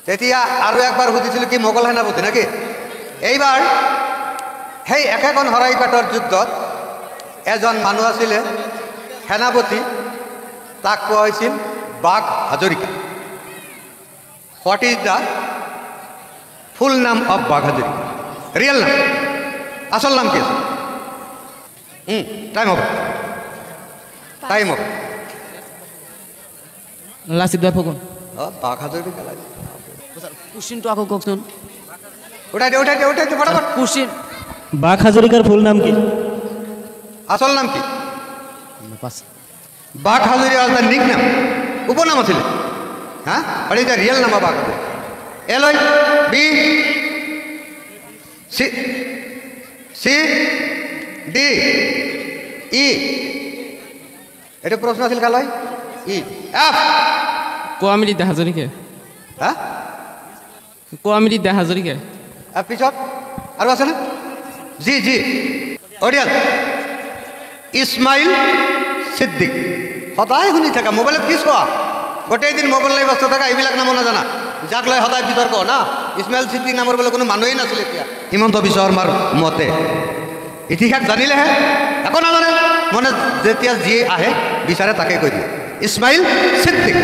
তেতিয়া আৰু একবাৰ সুধিছিলোঁ কি মোগল সেনাপতি নেকি? এইবাৰ সেই একেখন শৰাইঘাটৰ যুদ্ধত এজন মানুহ আছিলে সেনাপতি, তাক কোৱা হৈছিল বাঘ হাজৰিকা। হোৱাট ইজ দ্য ফুল নাম অফ বাঘ হাজৰিকা? ৰিয়েল নাম, আচল নাম কি আছে? টাইম হ'ব, টাইম হ'ব। লাচিত ভাই ফুকন। বাঘ হাজৰিকা কোশ্চিনটো আকৌ কওকচোন। উঠাই দে উঠাই দে উঠাই দে ফটাফট। কোশ্চিন বাঘ হাজৰিকাৰ ফুল নাম কি? আসল নাম কি? বাঘ হাজৰিকা was the nickname, উপনাম আছিলে। হা, but is the real name of বাঘ Hazarika? L I B C D E, এটা প্ৰশ্ন আছিল কাল হয় ই এফ কোৱামিলিতা হাজৰিকা। হা, কোৱামিলিতা হাজৰিকা। পিছত আৰু আছে না? জি জি অডিয়াল ইছমাইল সিদ্দিক। সদায় শুনি থাকা, মোবাইলত কি চোৱা? গোটেই দিন মোবাইল লৈ ব্যস্ত থাকা, এইবিলাক নামো নাজানা। যাক লৈ সদায় বিতৰ্ক না, ইছমাইল সিদ্দিক নামৰ বোলে কোনো মানুহেই নাছিল এতিয়া হিমন্ত বিশ্ব শৰ্মাৰ মতে। ইতিহাস জানিলেহে, একো নাজানে, মানে যেতিয়া যি আহে বিচাৰে তাকে কৈ দিয়ে ইছমাইল সিদ্দিক।